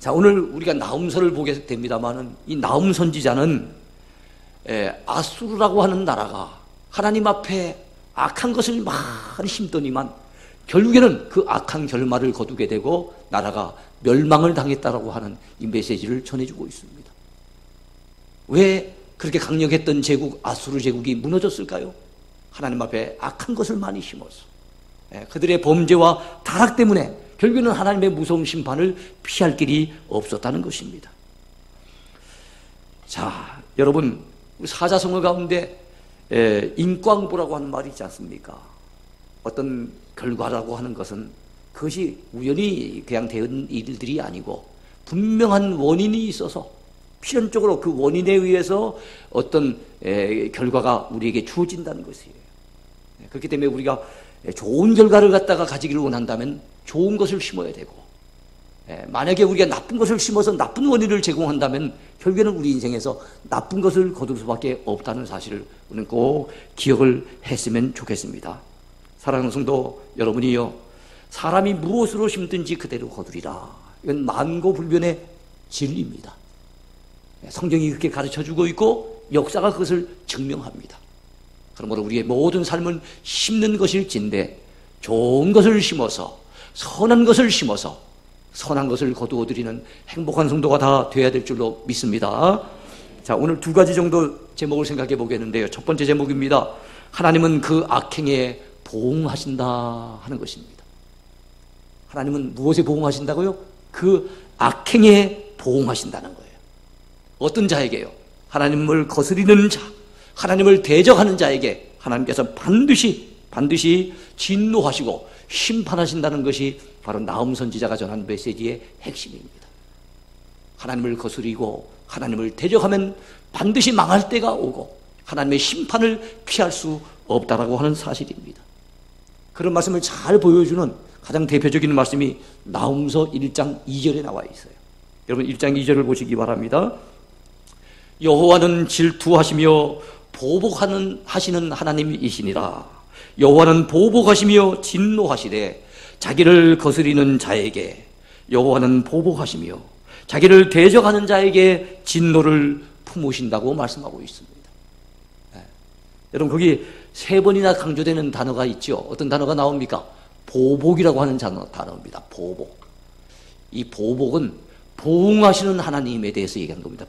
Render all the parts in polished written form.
자, 오늘 우리가 나훔서를 보게 됩니다만은 이 나훔 선지자는 아수르라고 하는 나라가 하나님 앞에 악한 것을 많이 심더니만 결국에는 그 악한 결말을 거두게 되고 나라가 멸망을 당했다라고 하는 이 메시지를 전해주고 있습니다. 왜 그렇게 강력했던 제국 아수르 제국이 무너졌을까요? 하나님 앞에 악한 것을 많이 심어서 그들의 범죄와 타락 때문에 결국에는 하나님의 무서운 심판을 피할 길이 없었다는 것입니다. 자, 여러분, 사자성어 가운데 인과응보라고 하는 말이 있지 않습니까? 어떤 결과라고 하는 것은 그것이 우연히 그냥 된 일들이 아니고 분명한 원인이 있어서 필연적으로 그 원인에 의해서 어떤 결과가 우리에게 주어진다는 것이에요. 그렇기 때문에 우리가 좋은 결과를 갖다가 가지기를 원한다면 좋은 것을 심어야 되고, 만약에 우리가 나쁜 것을 심어서 나쁜 원인을 제공한다면 결국에는 우리 인생에서 나쁜 것을 거둘 수밖에 없다는 사실을 우리는 꼭 기억을 했으면 좋겠습니다. 사랑하는 성도 여러분이요, 사람이 무엇으로 심든지 그대로 거두리라. 이건 만고불변의 진리입니다. 성경이 그렇게 가르쳐주고 있고 역사가 그것을 증명합니다. 그러므로 우리의 모든 삶은 심는 것일진데 좋은 것을 심어서, 선한 것을 심어서 선한 것을 거두어드리는 행복한 성도가 다 되어야 될 줄로 믿습니다. 자, 오늘 두 가지 정도 제목을 생각해 보겠는데요. 첫 번째 제목입니다. 하나님은 그 악행에 보응하신다 하는 것입니다. 하나님은 무엇에 보응하신다고요? 그 악행에 보응하신다는 거예요. 어떤 자에게요? 하나님을 거스리는 자, 하나님을 대적하는 자에게 하나님께서 반드시 진노하시고 심판하신다는 것이 바로 나훔 선지자가 전한 메시지의 핵심입니다. 하나님을 거스리고 하나님을 대적하면 반드시 망할 때가 오고 하나님의 심판을 피할 수 없다라고 하는 사실입니다. 그런 말씀을 잘 보여주는 가장 대표적인 말씀이 나훔서 1장 2절에 나와 있어요. 여러분 1장 2절을 보시기 바랍니다. 여호와는 질투하시며 하시는 하나님이시니라. 여호와는 보복하시며 진노하시되 자기를 거스리는 자에게 여호와는 보복하시며 자기를 대적하는 자에게 진노를 품으신다고 말씀하고 있습니다. 여러분 거기 세 번이나 강조되는 단어가 있죠. 어떤 단어가 나옵니까? 보복이라고 하는 단어입니다. 보복. 이 보복은 보응하시는 하나님에 대해서 얘기한 겁니다.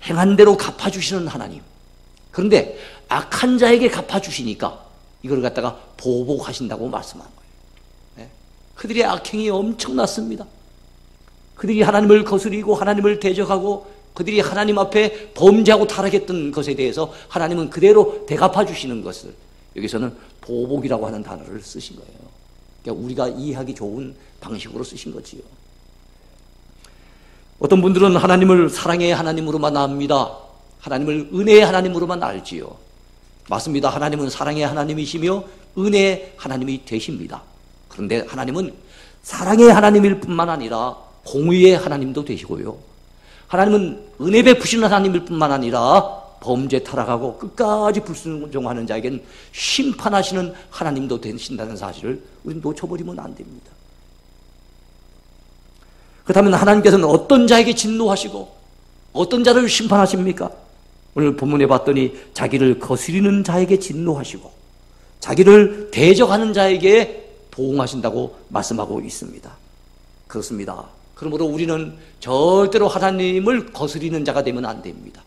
행한 대로 갚아주시는 하나님. 그런데 악한 자에게 갚아주시니까 이걸 갖다가 보복하신다고 말씀한 거예요. 그들의 악행이 엄청났습니다. 그들이 하나님을 거스리고 하나님을 대적하고 그들이 하나님 앞에 범죄하고 타락했던 것에 대해서 하나님은 그대로 대갚아 주시는 것을 여기서는 보복이라고 하는 단어를 쓰신 거예요. 그러니까 우리가 이해하기 좋은 방식으로 쓰신 거지요. 어떤 분들은 하나님을 사랑의 하나님으로만 압니다. 하나님을 은혜의 하나님으로만 알지요. 맞습니다. 하나님은 사랑의 하나님이시며 은혜의 하나님이 되십니다. 그런데 하나님은 사랑의 하나님일 뿐만 아니라 공의의 하나님도 되시고요. 하나님은 은혜 베푸시는 하나님일 뿐만 아니라 범죄 타락하고 끝까지 불순종하는 자에게는 심판하시는 하나님도 되신다는 사실을 우리는 놓쳐버리면 안 됩니다. 그렇다면 하나님께서는 어떤 자에게 진노하시고 어떤 자를 심판하십니까? 오늘 본문에 봤더니 자기를 거스리는 자에게 진노하시고 자기를 대적하는 자에게 보응하신다고 말씀하고 있습니다. 그렇습니다. 그러므로 우리는 절대로 하나님을 거스리는 자가 되면 안 됩니다.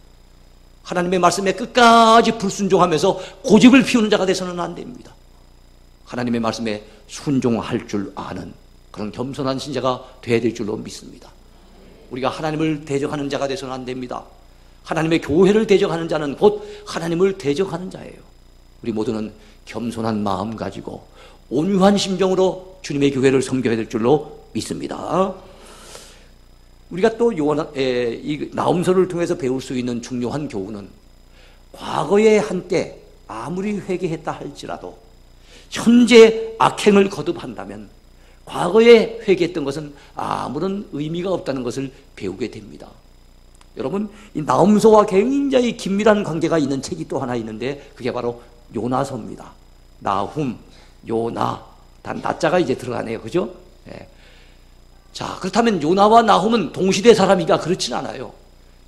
하나님의 말씀에 끝까지 불순종하면서 고집을 피우는 자가 되서는 안 됩니다. 하나님의 말씀에 순종할 줄 아는 그런 겸손한 신자가 되어야 될 줄로 믿습니다. 우리가 하나님을 대적하는 자가 되서는 안 됩니다. 하나님의 교회를 대적하는 자는 곧 하나님을 대적하는 자예요. 우리 모두는 겸손한 마음 가지고 온유한 심정으로 주님의 교회를 섬겨야 될 줄로 믿습니다. 우리가 또 이 나훔서를 통해서 배울 수 있는 중요한 교훈은 과거에 한때 아무리 회개했다 할지라도 현재 악행을 거듭한다면 과거에 회개했던 것은 아무런 의미가 없다는 것을 배우게 됩니다. 여러분, 이 나훔서와 굉장히 긴밀한 관계가 있는 책이 또 하나 있는데 그게 바로 요나서입니다. 나훔, 요나, 단 나자가 이제 들어가네요. 그죠? 예. 자, 그렇다면 요나와 나훔은 동시대 사람이가 그렇진 않아요.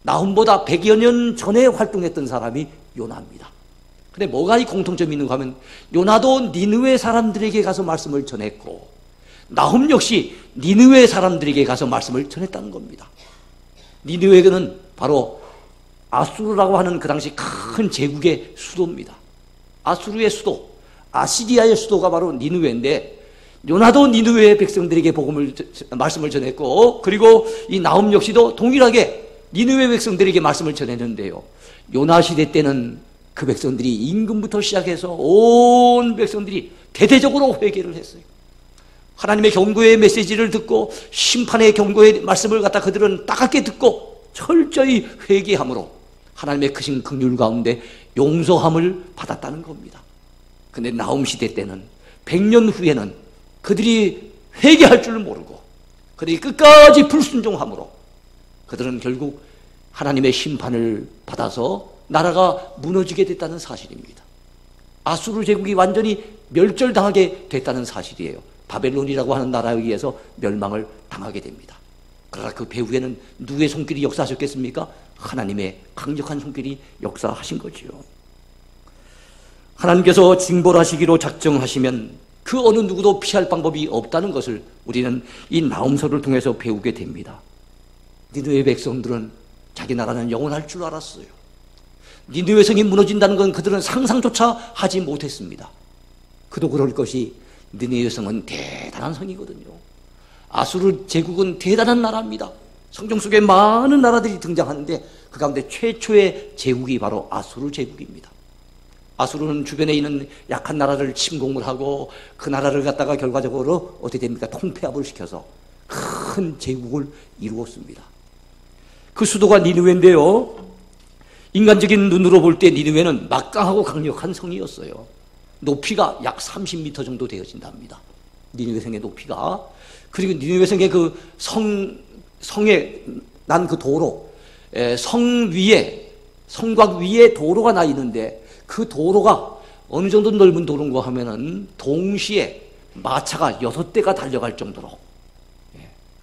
나훔보다 100여 년 전에 활동했던 사람이 요나입니다. 근데 뭐가 이 공통점이 있는가 하면 요나도 니느웨 사람들에게 가서 말씀을 전했고 나훔 역시 니느웨 사람들에게 가서 말씀을 전했다는 겁니다. 니느웨는 바로 아수르라고 하는 그 당시 큰 제국의 수도입니다. 아수르의 수도, 아시리아의 수도가 바로 니느웨인데 요나도 니느웨의 백성들에게 말씀을 전했고 그리고 이 나훔 역시도 동일하게 니느웨 백성들에게 말씀을 전했는데요. 요나 시대 때는 그 백성들이 임금부터 시작해서 온 백성들이 대대적으로 회개를 했어요. 하나님의 경고의 메시지를 듣고 심판의 경고의 말씀을 갖다 그들은 따갑게 듣고 철저히 회개함으로 하나님의 크신 긍휼 가운데 용서함을 받았다는 겁니다. 근데 나훔 시대 때는 100년 후에는 그들이 회개할 줄 모르고 그들이 끝까지 불순종함으로 그들은 결국 하나님의 심판을 받아서 나라가 무너지게 됐다는 사실입니다. 아수르 제국이 완전히 멸절당하게 됐다는 사실이에요. 바벨론이라고 하는 나라에 의해서 멸망을 당하게 됩니다. 그러나 그 배후에는 누구의 손길이 역사하셨겠습니까? 하나님의 강력한 손길이 역사하신 거지요. 하나님께서 징벌하시기로 작정하시면 그 어느 누구도 피할 방법이 없다는 것을 우리는 이 나훔서를 통해서 배우게 됩니다. 니느웨 백성들은 자기 나라는 영원할 줄 알았어요. 니느웨 성이 무너진다는 건 그들은 상상조차 하지 못했습니다. 그도 그럴 것이 니느웨 성은 대단한 성이거든요. 아수르 제국은 대단한 나라입니다. 성경 속에 많은 나라들이 등장하는데 그 가운데 최초의 제국이 바로 아수르 제국입니다. 아수르는 주변에 있는 약한 나라를 침공을 하고 그 나라를 갖다가 결과적으로 어떻게 됩니까? 통폐합을 시켜서 큰 제국을 이루었습니다. 그 수도가 니느웨인데요. 인간적인 눈으로 볼 때 니느웨는 막강하고 강력한 성이었어요. 높이가 약 30m 정도 되어진답니다. 니느웨 성의 높이가. 그리고 니느웨 성의 그 성에 난 그 도로, 성 위에, 성곽 위에 도로가 나 있는데 그 도로가 어느 정도 넓은 도로인가 하면은 동시에 마차가 6대가 달려갈 정도로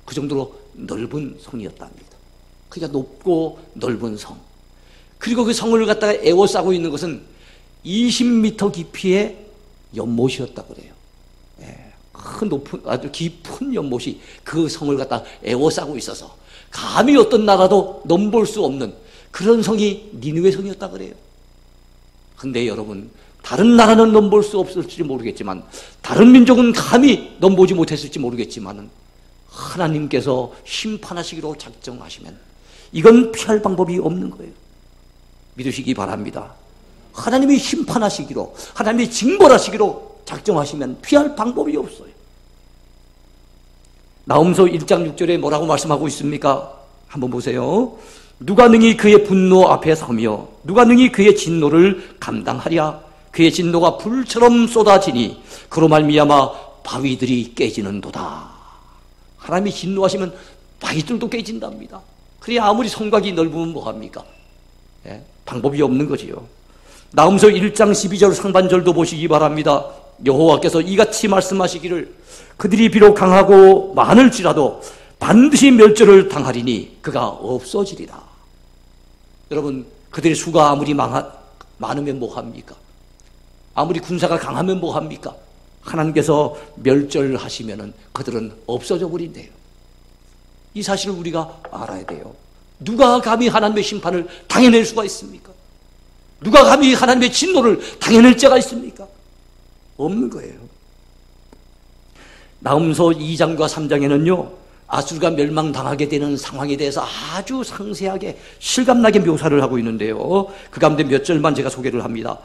그 정도로 넓은 성이었답니다. 그러니까 높고 넓은 성. 그리고 그 성을 갖다가 에워싸고 있는 것은 20m 깊이의 연못이었다고 그래요. 큰 높은 아주 깊은 연못이 그 성을 갖다 에워싸고 있어서 감히 어떤 나라도 넘볼 수 없는 그런 성이 니느웨 성이었다고 그래요. 근데 여러분, 다른 나라는 넘볼 수 없을지 모르겠지만 다른 민족은 감히 넘보지 못했을지 모르겠지만 하나님께서 심판하시기로 작정하시면 이건 피할 방법이 없는 거예요. 믿으시기 바랍니다. 하나님이 심판하시기로, 하나님이 징벌하시기로 작정하시면 피할 방법이 없어요. 나훔서 1장 6절에 뭐라고 말씀하고 있습니까? 한번 보세요. 누가 능히 그의 분노 앞에 서며 누가 능히 그의 진노를 감당하랴. 그의 진노가 불처럼 쏟아지니 그로 말미암아 바위들이 깨지는도다. 하나님이 진노하시면 바위들도 깨진답니다. 그래 아무리 성곽이 넓으면 뭐합니까? 방법이 없는 거지요. 나훔서 1장 12절 상반절도 보시기 바랍니다. 여호와께서 이같이 말씀하시기를 그들이 비록 강하고 많을지라도 반드시 멸절을 당하리니 그가 없어지리라. 여러분, 그들의 수가 아무리 많으면 뭐합니까? 아무리 군사가 강하면 뭐합니까? 하나님께서 멸절하시면은 그들은 없어져 버린대요. 이 사실을 우리가 알아야 돼요. 누가 감히 하나님의 심판을 당해낼 수가 있습니까? 누가 감히 하나님의 진노를 당해낼 자가 있습니까? 없는 거예요. 나훔서 2장과 3장에는요 아수르가 멸망당하게 되는 상황에 대해서 아주 상세하게 실감나게 묘사를 하고 있는데요, 그 가운데 몇 절만 제가 소개를 합니다.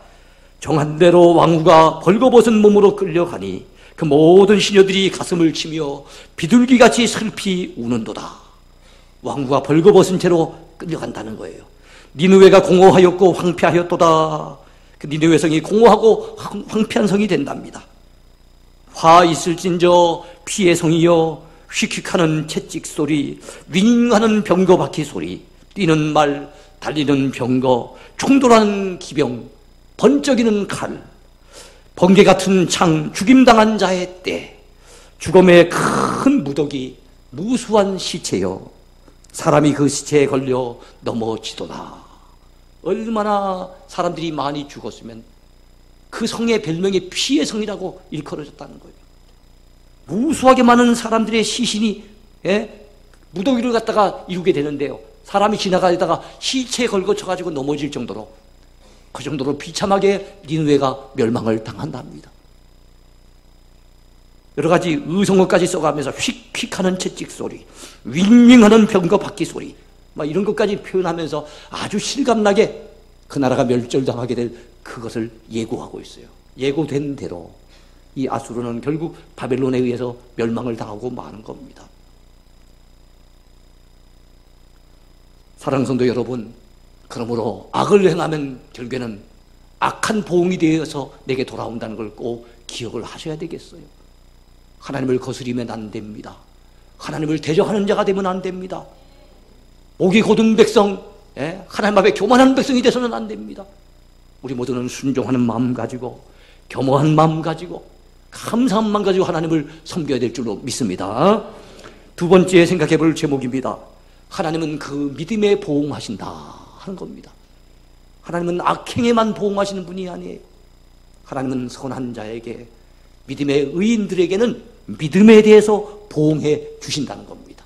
정한대로 왕후가 벌거벗은 몸으로 끌려가니 그 모든 시녀들이 가슴을 치며 비둘기같이 슬피 우는도다. 왕후가 벌거벗은 채로 끌려간다는 거예요. 니느웨가 공허하였고 황폐하였도다. 그 니느웨 성이 공허하고 황폐한 성이 된답니다. 화 있을진저 피의 성이여 휙휙하는 채찍 소리, 윙하는 병거 바퀴 소리, 뛰는 말, 달리는 병거, 충돌하는 기병, 번쩍이는 칼, 번개 같은 창, 죽임당한 자의 때, 죽음의 큰 무더기, 무수한 시체요 사람이 그 시체에 걸려 넘어지도다. 얼마나 사람들이 많이 죽었으면 그 성의 별명이 피의 성이라고 일컬어졌다는 거예요. 무수하게 많은 사람들의 시신이 무더기를 갖다가 이루게 되는데요, 사람이 지나가다가 시체에 걸고 쳐가지고 넘어질 정도로, 그 정도로 비참하게 니느웨가 멸망을 당한답니다. 여러 가지 의성어까지 써가면서 휙휙하는 채찍 소리, 윙윙하는 병거 바퀴 소리, 막 이런 것까지 표현하면서 아주 실감나게 그 나라가 멸절당하게 될 그것을 예고하고 있어요. 예고된 대로 이 아수르는 결국 바벨론에 의해서 멸망을 당하고 마는 겁니다. 사랑하는 성도 여러분, 그러므로 악을 행하면 결국에는 악한 보응이 되어서 내게 돌아온다는 걸 꼭 기억을 하셔야 되겠어요. 하나님을 거스리면 안 됩니다. 하나님을 대적하는 자가 되면 안 됩니다. 목이 곧은 백성, 하나님 앞에 교만한 백성이 돼서는 안 됩니다. 우리 모두는 순종하는 마음 가지고, 겸허한 마음 가지고, 감사한 마음 가지고 하나님을 섬겨야 될 줄로 믿습니다. 두 번째 생각해 볼 제목입니다. 하나님은 그 믿음에 보응하신다 하는 겁니다. 하나님은 악행에만 보응하시는 분이 아니에요. 하나님은 선한 자에게, 믿음의 의인들에게는 믿음에 대해서 보응해 주신다는 겁니다.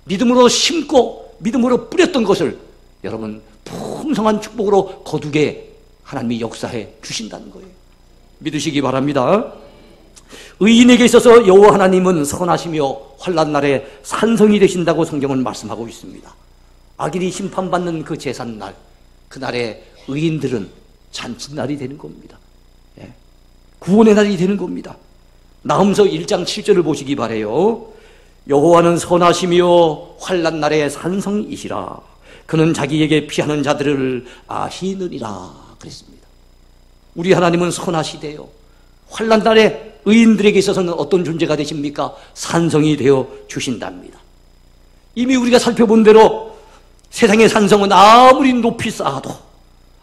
믿음으로 심고 믿음으로 뿌렸던 것을 여러분 풍성한 축복으로 거두게 하나님이 역사해 주신다는 거예요. 믿으시기 바랍니다. 의인에게 있어서 여호와 하나님은 선하시며 환난 날에 산성이 되신다고 성경은 말씀하고 있습니다. 악인이 심판받는 그 제삿날, 그날에 의인들은 잔칫날이 되는 겁니다. 구원의 날이 되는 겁니다. 나훔서 1장 7절을 보시기 바라요. 여호와는 선하시며 환난 날에 산성이시라. 그는 자기에게 피하는 자들을 아시느니라 그랬습니다. 우리 하나님은 선하시대요. 환난 날에 의인들에게 있어서는 어떤 존재가 되십니까? 산성이 되어 주신답니다. 이미 우리가 살펴본 대로 세상의 산성은 아무리 높이 쌓아도,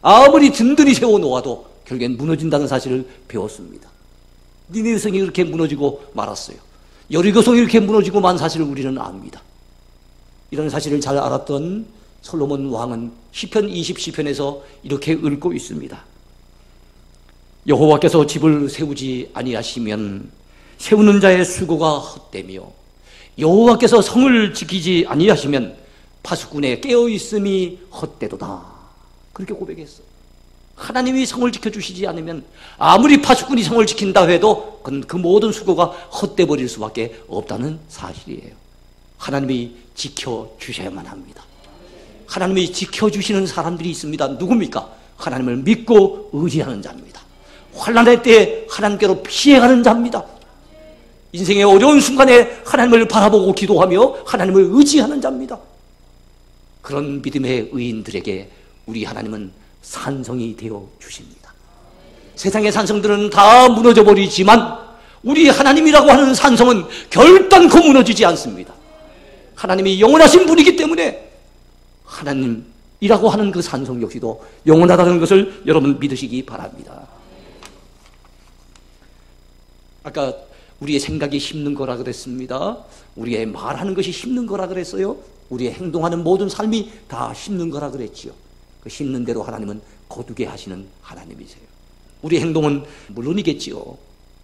아무리 든든히 세워놓아도 결국엔 무너진다는 사실을 배웠습니다. 니네 성이 이렇게 무너지고 말았어요. 여리고 성이 이렇게 무너지고 만 사실을 우리는 압니다. 이런 사실을 잘 알았던 솔로몬 왕은 시편 20시편에서 이렇게 읊고 있습니다. 여호와께서 집을 세우지 아니하시면 세우는 자의 수고가 헛되며, 여호와께서 성을 지키지 아니하시면 파수꾼의 깨어있음이 헛되도다. 그렇게 고백했어요. 하나님이 성을 지켜주시지 않으면 아무리 파수꾼이 성을 지킨다 해도 그 모든 수고가 헛돼 버릴 수밖에 없다는 사실이에요. 하나님이 지켜주셔야만 합니다. 하나님이 지켜주시는 사람들이 있습니다. 누굽니까? 하나님을 믿고 의지하는 자입니다. 환난의 때에 하나님께로 피해가는 자입니다. 인생의 어려운 순간에 하나님을 바라보고 기도하며 하나님을 의지하는 자입니다. 그런 믿음의 의인들에게 우리 하나님은 산성이 되어 주십니다. 세상의 산성들은 다 무너져 버리지만 우리 하나님이라고 하는 산성은 결단코 무너지지 않습니다. 하나님이 영원하신 분이기 때문에 하나님이라고 하는 그 산성 역시도 영원하다는 것을 여러분 믿으시기 바랍니다. 아까 우리의 생각이 힘든 거라 그랬습니다. 우리의 말하는 것이 힘든 거라 그랬어요. 우리의 행동하는 모든 삶이 다 힘든 거라 그랬지요. 그 힘든 대로 하나님은 거두게 하시는 하나님이세요. 우리 행동은 물론이겠지요.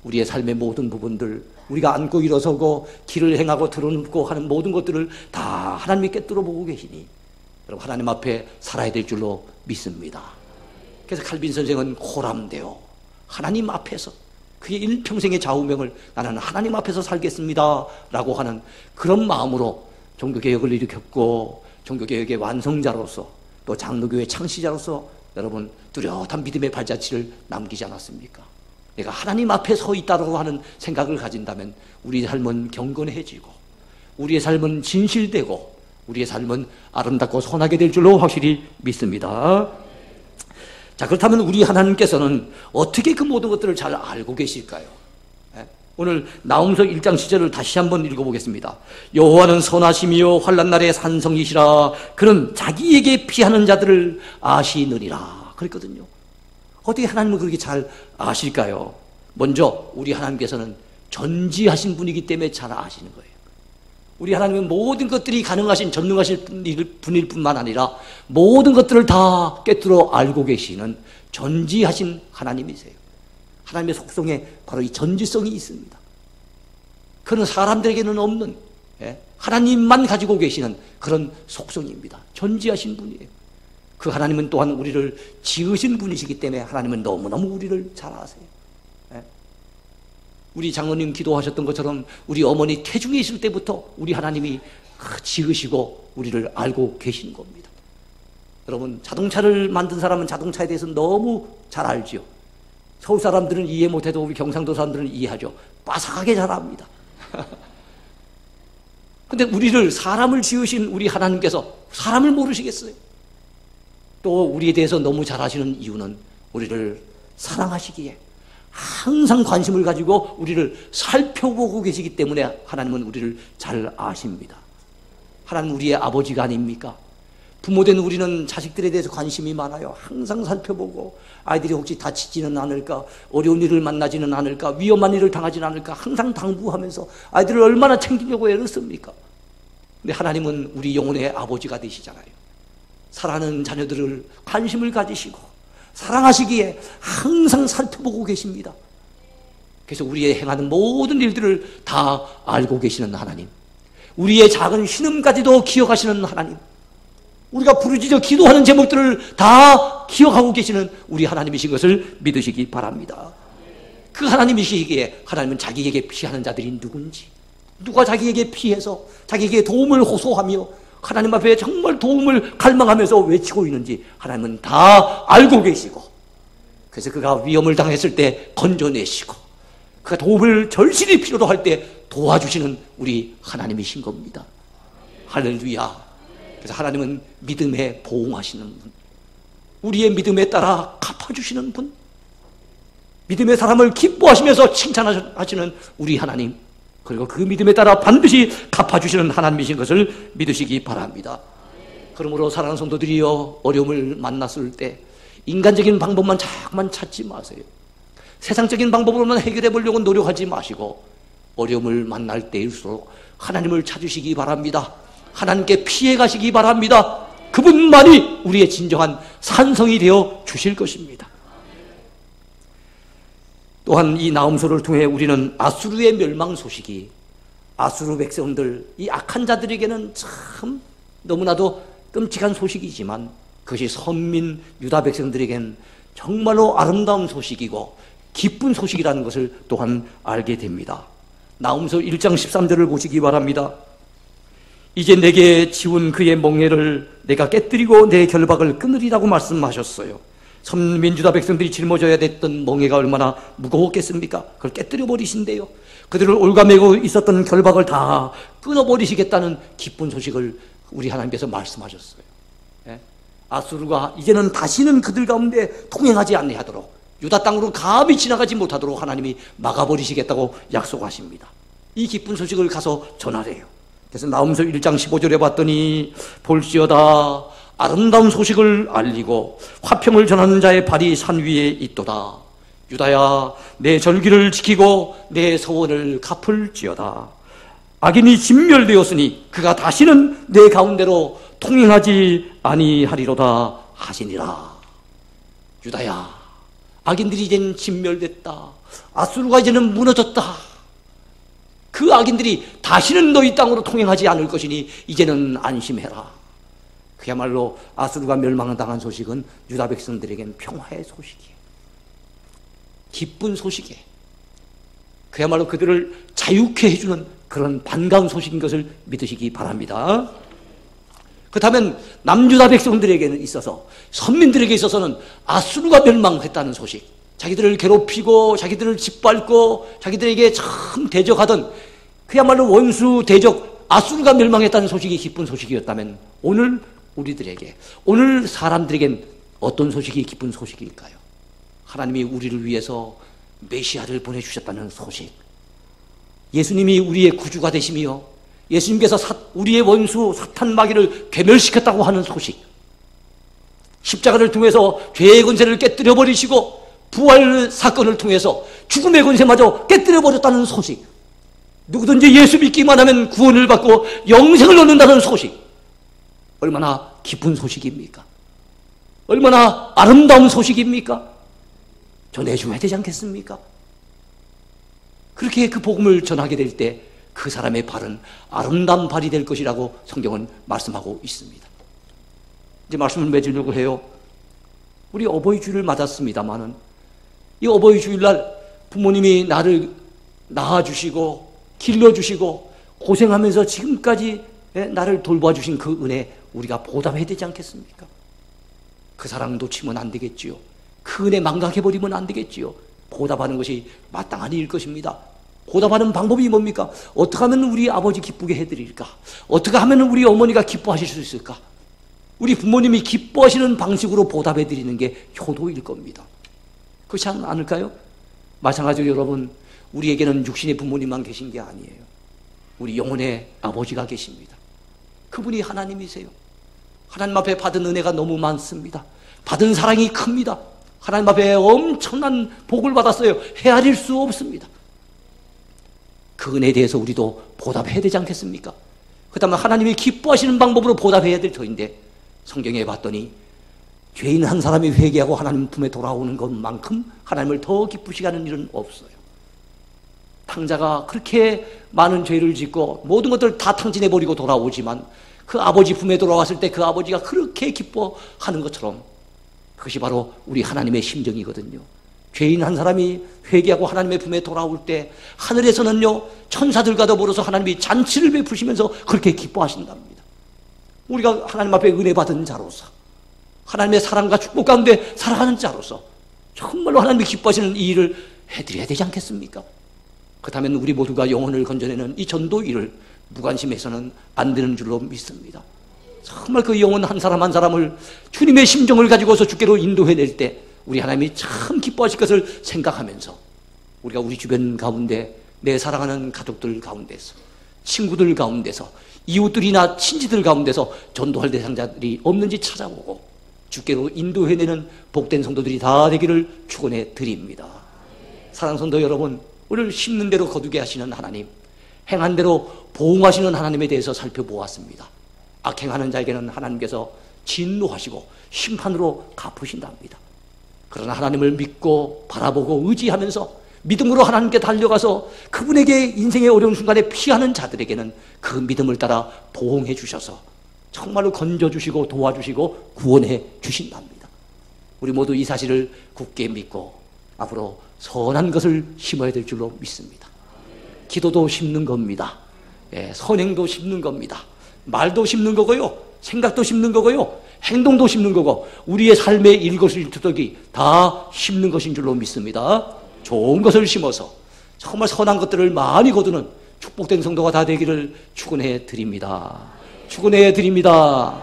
우리의 삶의 모든 부분들, 우리가 앉고 일어서고 길을 행하고 들어눕고 하는 모든 것들을 다 하나님이 꿰뚫어 보고 계시니 여러분 하나님 앞에 살아야 될 줄로 믿습니다. 그래서 칼빈 선생은 호람되어 하나님 앞에서 그의 일평생의 좌우명을 나는 하나님 앞에서 살겠습니다 라고 하는 그런 마음으로 종교개혁을 일으켰고, 종교개혁의 완성자로서 또 장로교회 창시자로서 여러분 뚜렷한 믿음의 발자취를 남기지 않았습니까? 내가 하나님 앞에 서 있다고 하는 생각을 가진다면 우리의 삶은 경건해지고, 우리의 삶은 진실되고, 우리의 삶은 아름답고 선하게 될 줄로 확실히 믿습니다. 자, 그렇다면 우리 하나님께서는 어떻게 그 모든 것들을 잘 알고 계실까요? 오늘 나훔서 1장 10절을 다시 한번 읽어보겠습니다. 여호와는 선하시며 환난 날에 산성이시라. 그는 자기에게 피하는 자들을 아시느니라 그랬거든요. 어떻게 하나님은 그렇게 잘 아실까요? 먼저 우리 하나님께서는 전지하신 분이기 때문에 잘 아시는 거예요. 우리 하나님은 모든 것들이 가능하신 전능하신 분일 뿐만 아니라 모든 것들을 다 꿰뚫어 알고 계시는 전지하신 하나님이세요. 하나님의 속성에 바로 이 전지성이 있습니다. 그는 사람들에게는 없는, 하나님만 가지고 계시는 그런 속성입니다. 전지하신 분이에요. 그 하나님은 또한 우리를 지으신 분이시기 때문에 하나님은 너무너무 우리를 잘 아세요. 우리 장로님 기도하셨던 것처럼 우리 어머니 태중에 있을 때부터 우리 하나님이 지으시고 우리를 알고 계시는 겁니다. 여러분, 자동차를 만든 사람은 자동차에 대해서 너무 잘 알죠. 서울 사람들은 이해 못해도 우리 경상도 사람들은 이해하죠. 빠삭하게 잘 압니다. 근데 우리를, 사람을 지으신 우리 하나님께서 사람을 모르시겠어요? 또 우리에 대해서 너무 잘 아시는 이유는 우리를 사랑하시기에 항상 관심을 가지고 우리를 살펴보고 계시기 때문에 하나님은 우리를 잘 아십니다. 하나님은 우리의 아버지가 아닙니까? 부모된 우리는 자식들에 대해서 관심이 많아요. 항상 살펴보고 아이들이 혹시 다치지는 않을까, 어려운 일을 만나지는 않을까, 위험한 일을 당하지는 않을까 항상 당부하면서 아이들을 얼마나 챙기려고 애를 씁니까? 근데 하나님은 우리 영혼의 아버지가 되시잖아요. 사랑하는 자녀들을 관심을 가지시고 사랑하시기에 항상 살펴보고 계십니다. 그래서 우리의 행하는 모든 일들을 다 알고 계시는 하나님, 우리의 작은 신음까지도 기억하시는 하나님, 우리가 부르짖어 기도하는 제목들을 다 기억하고 계시는 우리 하나님이신 것을 믿으시기 바랍니다. 그 하나님이시기에 하나님은 자기에게 피하는 자들이 누군지, 누가 자기에게 피해서 자기에게 도움을 호소하며 하나님 앞에 정말 도움을 갈망하면서 외치고 있는지 하나님은 다 알고 계시고, 그래서 그가 위험을 당했을 때 건져내시고 그가 도움을 절실히 필요로 할 때 도와주시는 우리 하나님이신 겁니다. 할렐루야. 그래서 하나님은 믿음에 보응하시는 분, 우리의 믿음에 따라 갚아주시는 분, 믿음의 사람을 기뻐하시면서 칭찬하시는 우리 하나님, 그리고 그 믿음에 따라 반드시 갚아주시는 하나님이신 것을 믿으시기 바랍니다. 그러므로 사랑하는 성도들이여, 어려움을 만났을 때 인간적인 방법만 자꾸만 찾지 마세요. 세상적인 방법으로만 해결해 보려고 노력하지 마시고 어려움을 만날 때일수록 하나님을 찾으시기 바랍니다. 하나님께 피해 가시기 바랍니다. 그분만이 우리의 진정한 산성이 되어 주실 것입니다. 또한 이 나음서를 통해 우리는 아수르의 멸망 소식이, 아수르 백성들, 이 악한 자들에게는 참 너무나도 끔찍한 소식이지만 그것이 선민 유다 백성들에게는 정말로 아름다운 소식이고 기쁜 소식이라는 것을 또한 알게 됩니다. 나음서 1장 13절을 보시기 바랍니다. 이제 내게 지운 그의 멍에를 내가 깨뜨리고 내 결박을 끊으리라고 말씀하셨어요. 선민 유다 백성들이 짊어져야 됐던 멍에가 얼마나 무거웠겠습니까? 그걸 깨뜨려 버리신대요. 그들을 올가매고 있었던 결박을 다 끊어버리시겠다는 기쁜 소식을 우리 하나님께서 말씀하셨어요. 아수르가 이제는 다시는 그들 가운데 통행하지 아니하도록, 유다 땅으로 감히 지나가지 못하도록 하나님이 막아버리시겠다고 약속하십니다. 이 기쁜 소식을 가서 전하래요. 그래서 나음서 1장 15절에 봤더니 볼지어다 아름다운 소식을 알리고 화평을 전하는 자의 발이 산 위에 있도다. 유다야, 내 절기를 지키고 내 서원을 갚을지어다. 악인이 진멸되었으니 그가 다시는 내 가운데로 통행하지 아니하리로다 하시니라. 유다야, 악인들이 이제는 진멸됐다. 아수르가 이제는 무너졌다. 그 악인들이 다시는 너희 땅으로 통행하지 않을 것이니 이제는 안심해라. 그야말로 아수르가 멸망당한 소식은 유다 백성들에겐 평화의 소식이에요. 기쁜 소식이에요. 그야말로 그들을 자유케 해주는 그런 반가운 소식인 것을 믿으시기 바랍니다. 그렇다면 남유다 백성들에게는 있어서, 선민들에게 있어서는 아수르가 멸망했다는 소식, 자기들을 괴롭히고 자기들을 짓밟고 자기들에게 참 대적하던 그야말로 원수 대적 아수르가 멸망했다는 소식이 기쁜 소식이었다면 오늘 우리들에게, 오늘 사람들에겐 어떤 소식이 기쁜 소식일까요? 하나님이 우리를 위해서 메시아를 보내주셨다는 소식, 예수님이 우리의 구주가 되시며 예수님께서 우리의 원수 사탄 마귀를 괴멸시켰다고 하는 소식, 십자가를 통해서 죄의 권세를 깨뜨려 버리시고 부활 사건을 통해서 죽음의 권세마저 깨뜨려 버렸다는 소식, 누구든지 예수 믿기만 하면 구원을 받고 영생을 얻는다는 소식, 얼마나 기쁜 소식입니까? 얼마나 아름다운 소식입니까? 전해줘야 되지 않겠습니까? 그렇게 그 복음을 전하게 될 때 그 사람의 발은 아름다운 발이 될 것이라고 성경은 말씀하고 있습니다. 이제 말씀을 맺으려고 해요. 우리 어버이 주일을 맞았습니다마는 이 어버이 주일날 부모님이 나를 낳아주시고 길러주시고 고생하면서 지금까지 나를 돌봐주신 그 은혜, 우리가 보답해야 되지 않겠습니까? 그 사랑 놓치면 안 되겠지요. 그 은혜 망각해버리면 안 되겠지요. 보답하는 것이 마땅한 일일 것입니다. 보답하는 방법이 뭡니까? 어떻게 하면 우리 아버지 기쁘게 해드릴까? 어떻게 하면 우리 어머니가 기뻐하실 수 있을까? 우리 부모님이 기뻐하시는 방식으로 보답해드리는 게 효도일 겁니다. 그렇지 않을까요? 마찬가지로 여러분, 우리에게는 육신의 부모님만 계신 게 아니에요. 우리 영혼의 아버지가 계십니다. 그분이 하나님이세요. 하나님 앞에 받은 은혜가 너무 많습니다. 받은 사랑이 큽니다. 하나님 앞에 엄청난 복을 받았어요. 헤아릴 수 없습니다. 그 은혜에 대해서 우리도 보답해야 되지 않겠습니까? 그 다음에 하나님이 기뻐하시는 방법으로 보답해야 될 터인데, 성경에 봤더니 죄인 한 사람이 회개하고 하나님 품에 돌아오는 것만큼 하나님을 더 기쁘시게 하는 일은 없어요. 탕자가 그렇게 많은 죄를 짓고 모든 것들을 다 탕진해버리고 돌아오지만 그 아버지 품에 돌아왔을 때 그 아버지가 그렇게 기뻐하는 것처럼, 그것이 바로 우리 하나님의 심정이거든요. 죄인 한 사람이 회개하고 하나님의 품에 돌아올 때 하늘에서는요, 천사들과 더불어서 하나님이 잔치를 베푸시면서 그렇게 기뻐하신답니다. 우리가 하나님 앞에 은혜 받은 자로서, 하나님의 사랑과 축복 가운데 살아가는 자로서 정말로 하나님이 기뻐하시는 이 일을 해드려야 되지 않겠습니까? 그렇다면 우리 모두가 영혼을 건져내는 이 전도 일을 무관심해서는 안 되는 줄로 믿습니다. 정말 그 영혼 한 사람 한 사람을 주님의 심정을 가지고서 주께로 인도해낼 때 우리 하나님이 참 기뻐하실 것을 생각하면서 우리가 우리 주변 가운데, 내 사랑하는 가족들 가운데서, 친구들 가운데서, 이웃들이나 친지들 가운데서 전도할 대상자들이 없는지 찾아보고 주께로 인도해내는 복된 성도들이 다 되기를 축원해 드립니다. 사랑하는 성도 여러분, 우리를 심는 대로 거두게 하시는 하나님, 행한 대로 보응하시는 하나님에 대해서 살펴보았습니다. 악행하는 자에게는 하나님께서 진노하시고 심판으로 갚으신답니다. 그러나 하나님을 믿고 바라보고 의지하면서 믿음으로 하나님께 달려가서 그분에게 인생의 어려운 순간에 피하는 자들에게는 그 믿음을 따라 보응해 주셔서 정말로 건져주시고 도와주시고 구원해 주신답니다. 우리 모두 이 사실을 굳게 믿고 앞으로 선한 것을 심어야 될 줄로 믿습니다. 기도도 심는 겁니다. 선행도 심는 겁니다. 말도 심는 거고요, 생각도 심는 거고요, 행동도 심는 거고, 우리의 삶의 일거수일투족이 다 심는 것인 줄로 믿습니다. 좋은 것을 심어서 정말 선한 것들을 많이 거두는 축복된 성도가 다 되기를 축원해 드립니다. 축원해 드립니다.